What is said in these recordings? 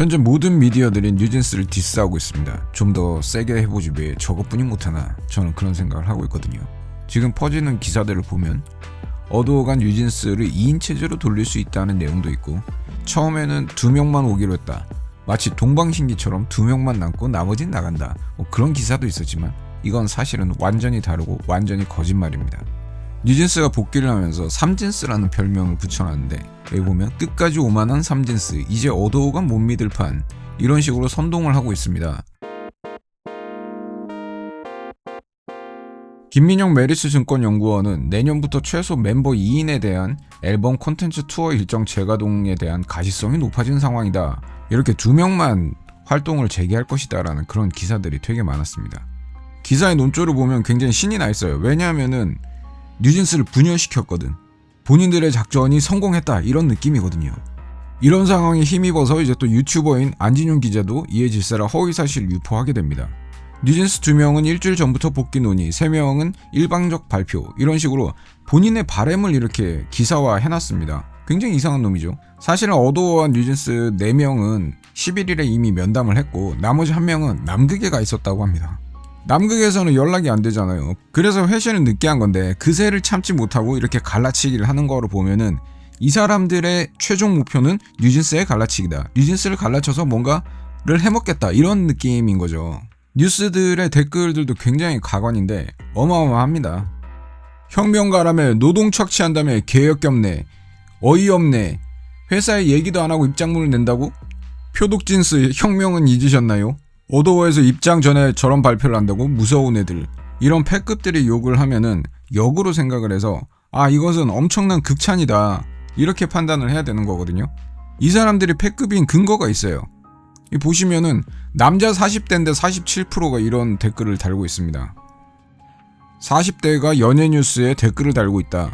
현재 모든 미디어들이 뉴진스를 디스하고 있습니다. 좀 더 세게 해보지 왜 저것뿐이 못하나, 저는 그런 생각을 하고 있거든요. 지금 퍼지는 기사들을 보면 어도어가 뉴진스를 2인 체제로 돌릴 수 있다는 내용도 있고, 처음에는 2명만 오기로 했다, 마치 동방신기처럼 2명만 남고 나머진 나간다, 그런 기사도 있었지만 이건 사실은 완전히 다르고 완전히 거짓말입니다. 뉴진스가 복귀를 하면서 삼진스라는 별명을 붙여놨는데, 여기 보면 끝까지 오만한 삼진스, 이제 어도어가 못 믿을 판, 이런 식으로 선동을 하고 있습니다. 김민영 메리츠 증권연구원은 내년부터 최소 멤버 2인에 대한 앨범 콘텐츠 투어 일정 재가동에 대한 가시성이 높아진 상황이다, 이렇게 2명만 활동을 재개할 것이다 라는 그런 기사들이 되게 많았습니다. 기사의 논조를 보면 굉장히 신이 나 있어요. 왜냐하면은 뉴진스를 분열시켰거든, 본인들의 작전이 성공했다, 이런 느낌이거든요. 이런 상황에 힘입어서 이제 또 유튜버인 안진용 기자도 이에 질세라 허위사실 유포하게 됩니다. 뉴진스 2명은 일주일 전부터 복귀 논의, 3명은 일방적 발표, 이런 식으로 본인의 바램을 이렇게 기사화 해놨습니다. 굉장히 이상한 놈이죠. 사실은 어도어와 뉴진스 4명은 11일에 이미 면담을 했고, 나머지 1명은 남극에 가 있었다고 합니다. 남극에서는 연락이 안 되잖아요. 그래서 회신을 늦게 한 건데, 그새를 참지 못하고 이렇게 갈라치기를 하는 거로 보면은 이 사람들의 최종 목표는 뉴진스의 갈라치기다, 뉴진스를 갈라쳐서 뭔가를 해먹겠다, 이런 느낌인 거죠. 뉴스들의 댓글들도 굉장히 가관인데 어마어마합니다. 혁명가라며 노동 착취한다며 개역겹네, 어이없네, 회사에 얘기도 안 하고 입장문을 낸다고? 표독진스 혁명은 잊으셨나요? 어도어에서 입장 전에 저런 발표를 한다고? 무서운 애들. 이런 패급들이 욕을 하면은 역으로 생각을 해서 이것은 엄청난 극찬이다, 이렇게 판단을 해야 되는 거거든요. 이 사람들이 패급인 근거가 있어요. 보시면은 남자 40대인데 47%가 이런 댓글을 달고 있습니다. 40대가 연예뉴스에 댓글을 달고 있다.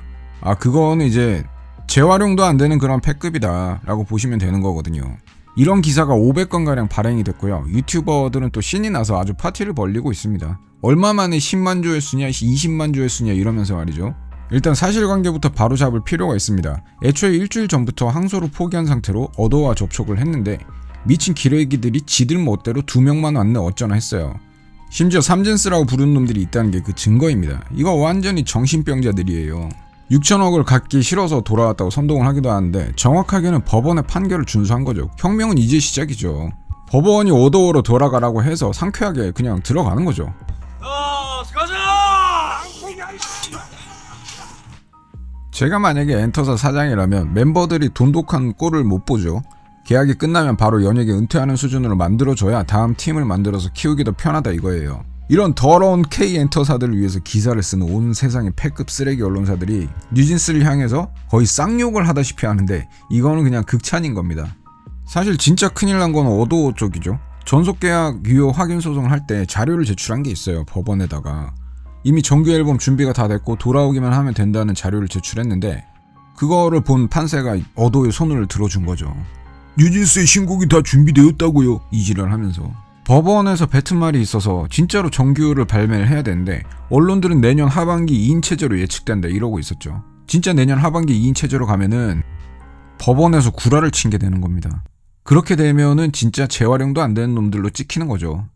그거는 이제 재활용도 안 되는 그런 패급이다 라고 보시면 되는 거거든요. 이런 기사가 500건가량 발행이 됐고요. 유튜버들은 또 신이 나서 아주 파티를 벌리고 있습니다. 얼마 만에 10만 조회수냐 20만 조회수냐 이러면서 말이죠. 일단 사실관계부터 바로잡을 필요가 있습니다. 애초에 일주일 전부터 항소를 포기한 상태로 어도어와 접촉을 했는데, 미친 기레기들이 지들 멋대로 2명만 왔네 어쩌나 했어요. 심지어 삼진스라고 부르는 놈들이 있다는 게 그 증거입니다. 이거 완전히 정신병자들이에요. 6천억을 갖기 싫어서 돌아왔다고 선동을 하기도 하는데, 정확하게는 법원의 판결을 준수한 거죠. 혁명은 이제 시작이죠. 법원이 어도어로 돌아가라고 해서 상쾌하게 그냥 들어가는 거죠. 가자! 제가 만약에 엔터사 사장이라면 멤버들이 돈독한 꼴을 못 보죠. 계약이 끝나면 바로 연예계 은퇴하는 수준으로 만들어줘야 다음 팀을 만들어서 키우기도 편하다 이거예요. 이런 더러운 K엔터사들을 위해서 기사를 쓰는 온 세상의 패급 쓰레기 언론사들이 뉴진스를 향해서 거의 쌍욕을 하다시피 하는데, 이거는 그냥 극찬인 겁니다. 사실 진짜 큰일 난 건 어도어 쪽이죠. 전속계약 유효 확인 소송을 할 때 자료를 제출한 게 있어요. 법원에다가 이미 정규 앨범 준비가 다 됐고 돌아오기만 하면 된다는 자료를 제출했는데, 그거를 본 판사가 어도어의 손을 들어준 거죠. 뉴진스의 신곡이 다 준비되었다고요, 이지랄 하면서. 법원에서 뱉은 말이 있어서 진짜로 정규를 발매를 해야 되는데, 언론들은 내년 하반기 2인 체제로 예측된다 이러고 있었죠. 진짜 내년 하반기 2인 체제로 가면은 법원에서 구라를 친 게 되는 겁니다. 그렇게 되면은 진짜 재활용도 안 되는 놈들로 찍히는 거죠.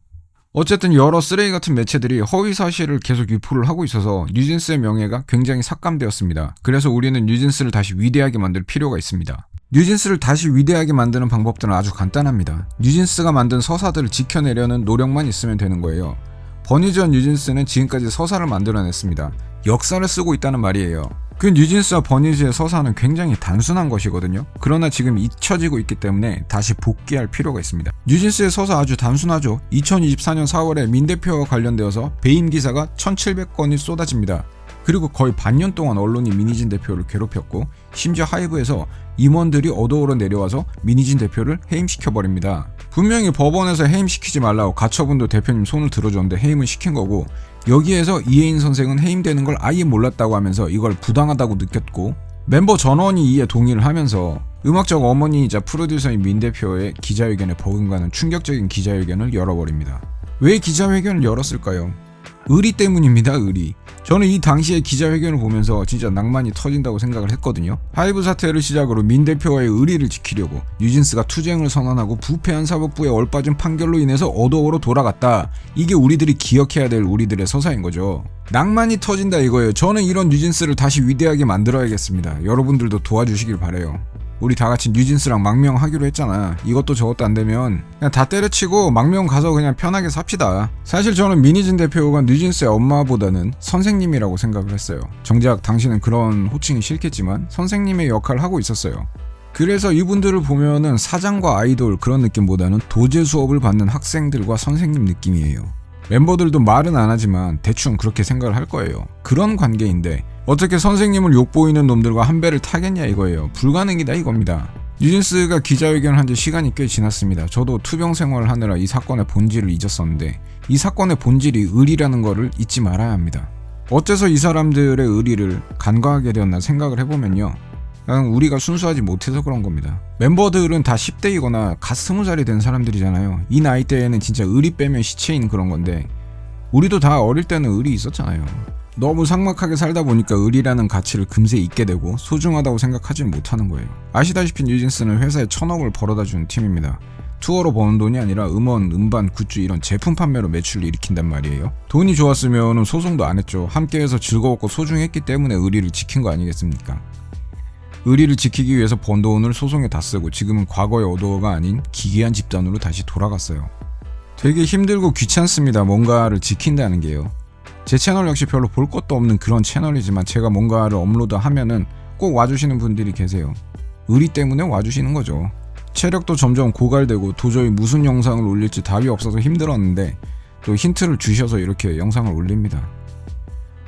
어쨌든 여러 쓰레기 같은 매체들이 허위 사실을 계속 유포를 하고 있어서 뉴진스의 명예가 굉장히 삭감되었습니다. 그래서 우리는 뉴진스를 다시 위대하게 만들 필요가 있습니다. 뉴진스를 다시 위대하게 만드는 방법들은 아주 간단합니다. 뉴진스가 만든 서사들을 지켜내려는 노력만 있으면 되는 거예요. 버니즈와 뉴진스는 지금까지 서사를 만들어냈습니다. 역사를 쓰고 있다는 말이에요. 그 뉴진스와 버니즈의 서사는 굉장히 단순한 것이거든요. 그러나 지금 잊혀지고 있기 때문에 다시 복귀할 필요가 있습니다. 뉴진스의 서사 아주 단순하죠. 2024년 4월에 민 대표와 관련되어서 배임 기사가 1700건이 쏟아집니다. 그리고 거의 반년 동안 언론이 민희진 대표를 괴롭혔고, 심지어 하이브에서 임원들이 어도어로 내려와서 민희진 대표를 해임시켜버립니다. 분명히 법원에서 해임시키지 말라고 가처분도 대표님 손을 들어줬는데 해임은 시킨 거고, 여기에서 이혜인 선생은 해임되는 걸 아예 몰랐다고 하면서 이걸 부당하다고 느꼈고, 멤버 전원이 이에 동의를 하면서 음악적 어머니이자 프로듀서인 민 대표의 기자회견에 버금가는 충격적인 기자회견을 열어버립니다. 왜 기자회견을 열었을까요? 의리 때문입니다. 의리. 저는 이 당시의 기자회견을 보면서 진짜 낭만이 터진다고 생각을 했거든요. 하이브 사태를 시작으로 민 대표와의 의리를 지키려고 뉴진스가 투쟁을 선언하고 부패한 사법부에 얼빠진 판결로 인해서 어도어로 돌아갔다. 이게 우리들이 기억해야 될 우리들의 서사인 거죠. 낭만이 터진다 이거예요. 저는 이런 뉴진스를 다시 위대하게 만들어야겠습니다. 여러분들도 도와주시길 바래요. 우리 다같이 뉴진스랑 망명하기로 했잖아. 이것도 저것도 안 되면 그냥 다 때려치고 망명 가서 그냥 편하게 삽시다. 사실 저는 민희진 대표가 뉴진스의 엄마보다는 선생님이라고 생각을 했어요. 정작 당신은 그런 호칭이 싫겠지만 선생님의 역할을 하고 있었어요. 그래서 이분들을 보면은 사장과 아이돌 그런 느낌보다는 도제 수업을 받는 학생들과 선생님 느낌이에요. 멤버들도 말은 안 하지만 대충 그렇게 생각을 할 거예요. 그런 관계인데 어떻게 선생님을 욕보이는 놈들과 한 배를 타겠냐 이거예요. 불가능이다 이겁니다. 뉴진스가 기자회견을 한 지 시간이 꽤 지났습니다. 저도 투병 생활을 하느라 이 사건의 본질을 잊었었는데 이 사건의 본질이 의리라는 거를 잊지 말아야 합니다. 어째서 이 사람들의 의리를 간과하게 되었나 생각을 해보면요. 그냥 우리가 순수하지 못해서 그런 겁니다. 멤버들은 다 10대이거나 갓 20살이 된 사람들이잖아요. 이 나이대에는 진짜 의리 빼면 시체인 그런 건데 우리도 다 어릴 때는 의리 있었잖아요. 너무 삭막하게 살다 보니까 의리라는 가치를 금세 잊게 되고 소중하다고 생각하지는 못하는 거예요. 아시다시피 뉴진스는 회사에 1,000억을 벌어다 주는 팀입니다. 투어로 버는 돈이 아니라 음원, 음반, 굿즈 이런 제품 판매로 매출을 일으킨단 말이에요. 돈이 좋았으면 소송도 안 했죠. 함께해서 즐거웠고 소중했기 때문에 의리를 지킨 거 아니겠습니까? 의리를 지키기 위해서 번 돈을 소송에 다 쓰고 지금은 과거의 어도어가 아닌 기괴한 집단으로 다시 돌아갔어요. 되게 힘들고 귀찮습니다. 뭔가를 지킨다는 게요. 제 채널 역시 별로 볼 것도 없는 그런 채널이지만 제가 뭔가를 업로드하면은 꼭 와주시는 분들이 계세요. 의리 때문에 와주시는 거죠. 체력도 점점 고갈되고 도저히 무슨 영상을 올릴지 답이 없어서 힘들었는데 또 힌트를 주셔서 이렇게 영상을 올립니다.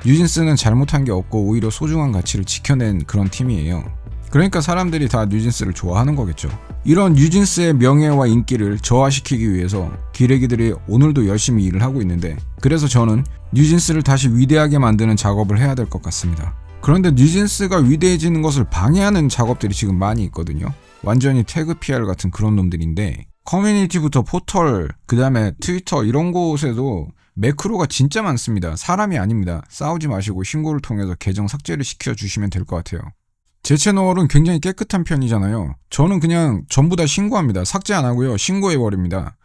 뉴진스는 잘못한 게 없고 오히려 소중한 가치를 지켜낸 그런 팀이에요. 그러니까 사람들이 다 뉴진스를 좋아하는 거겠죠. 이런 뉴진스의 명예와 인기를 저하시키기 위해서 기레기들이 오늘도 열심히 일을 하고 있는데 그래서 저는 뉴진스를 다시 위대하게 만드는 작업을 해야 될 것 같습니다. 그런데 뉴진스가 위대해지는 것을 방해하는 작업들이 지금 많이 있거든요. 완전히 태그 PR 같은 그런 놈들인데 커뮤니티부터 포털, 그 다음에 트위터 이런 곳에도 매크로가 진짜 많습니다. 사람이 아닙니다. 싸우지 마시고 신고를 통해서 계정 삭제를 시켜주시면 될 것 같아요. 제 채널은 굉장히 깨끗한 편이잖아요. 저는 그냥 전부 다 신고합니다. 삭제 안 하고요. 신고해버립니다.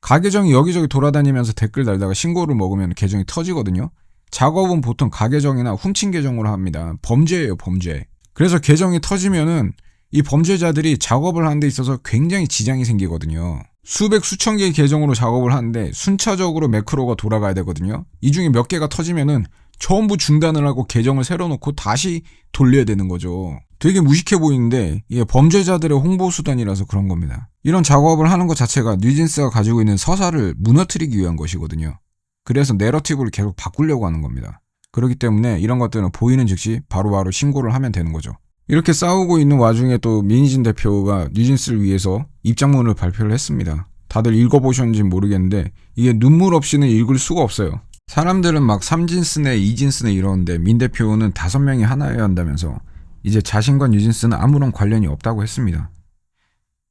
가계정이 여기저기 돌아다니면서 댓글 달다가 신고를 먹으면 계정이 터지거든요. 작업은 보통 가계정이나 훔친 계정으로 합니다. 범죄예요, 범죄. 그래서 계정이 터지면은 이 범죄자들이 작업을 하는 데 있어서 굉장히 지장이 생기거든요. 수백 수천 개의 계정으로 작업을 하는데 순차적으로 매크로가 돌아가야 되거든요. 이 중에 몇 개가 터지면은 전부 중단을 하고 계정을 새로 놓고 다시 돌려야 되는 거죠. 되게 무식해 보이는데 이게 범죄자들의 홍보 수단이라서 그런 겁니다. 이런 작업을 하는 것 자체가 뉴진스가 가지고 있는 서사를 무너뜨리기 위한 것이거든요. 그래서 내러티브를 계속 바꾸려고 하는 겁니다. 그렇기 때문에 이런 것들은 보이는 즉시 바로바로 신고를 하면 되는 거죠. 이렇게 싸우고 있는 와중에 또 민희진 대표가 뉴진스를 위해서 입장문을 발표를 했습니다. 다들 읽어보셨는지 모르겠는데 이게 눈물 없이는 읽을 수가 없어요. 사람들은 막 3진스네 2진스네 이러는데 민 대표는 5명이 하나여야 한다면서 이제 자신과 뉴진스는 아무런 관련이 없다고 했습니다.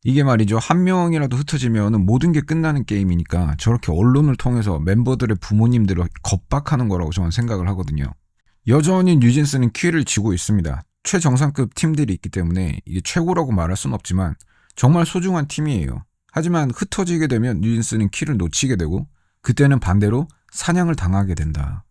이게 말이죠. 한 명이라도 흩어지면 모든 게 끝나는 게임이니까 저렇게 언론을 통해서 멤버들의 부모님들을 겁박하는 거라고 저는 생각을 하거든요. 여전히 뉴진스는 키를 쥐고 있습니다. 최정상급 팀들이 있기 때문에 이게 최고라고 말할 순 없지만 정말 소중한 팀이에요. 하지만 흩어지게 되면 뉴진스는 키를 놓치게 되고 그때는 반대로 사냥을 당하게 된다.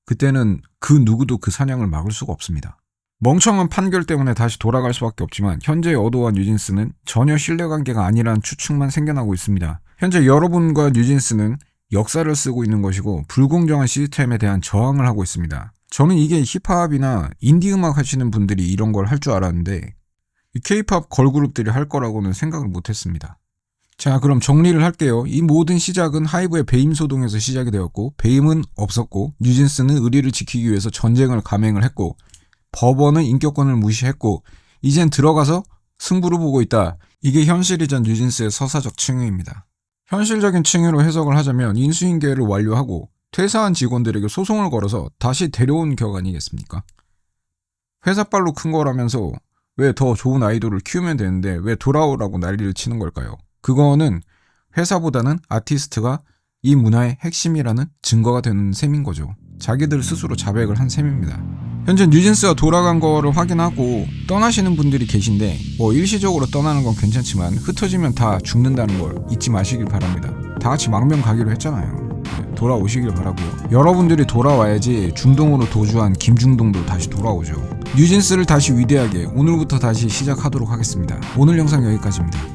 그때는 그 누구도 그 사냥을 막을 수가 없습니다. 멍청한 판결 때문에 다시 돌아갈 수밖에 없지만 현재의 어도와 뉴진스는 전혀 신뢰관계가 아니라는 추측만 생겨나고 있습니다. 현재 여러분과 뉴진스는 역사를 쓰고 있는 것이고 불공정한 시스템에 대한 저항을 하고 있습니다. 저는 이게 힙합이나 인디 음악 하시는 분들이 이런 걸 할 줄 알았는데 K-팝 걸그룹들이 할 거라고는 생각을 못했습니다. 자, 그럼 정리를 할게요. 이 모든 시작은 하이브의 배임 소동에서 시작이 되었고 배임은 없었고 뉴진스는 의리를 지키기 위해서 전쟁을 감행을 했고 법원은 인격권을 무시했고 이젠 들어가서 승부를 보고 있다. 이게 현실이자 뉴진스의 서사적 층위입니다. 현실적인 층위로 해석을 하자면 인수인계를 완료하고 퇴사한 직원들에게 소송을 걸어서 다시 데려온 격 아니겠습니까? 회사빨로 큰 거라면서 왜 더 좋은 아이돌을 키우면 되는데 왜 돌아오라고 난리를 치는 걸까요? 그거는 회사보다는 아티스트가 이 문화의 핵심이라는 증거가 되는 셈인 거죠. 자기들 스스로 자백을 한 셈입니다. 현재 뉴진스가 돌아간 거를 확인하고 떠나시는 분들이 계신데 뭐 일시적으로 떠나는 건 괜찮지만 흩어지면 다 죽는다는 걸 잊지 마시길 바랍니다. 다 같이 망명 가기로 했잖아요. 돌아오시길 바라고요. 여러분들이 돌아와야지 중동으로 도주한 김중동도 다시 돌아오죠. 뉴진스를 다시 위대하게 오늘부터 다시 시작하도록 하겠습니다. 오늘 영상 여기까지입니다.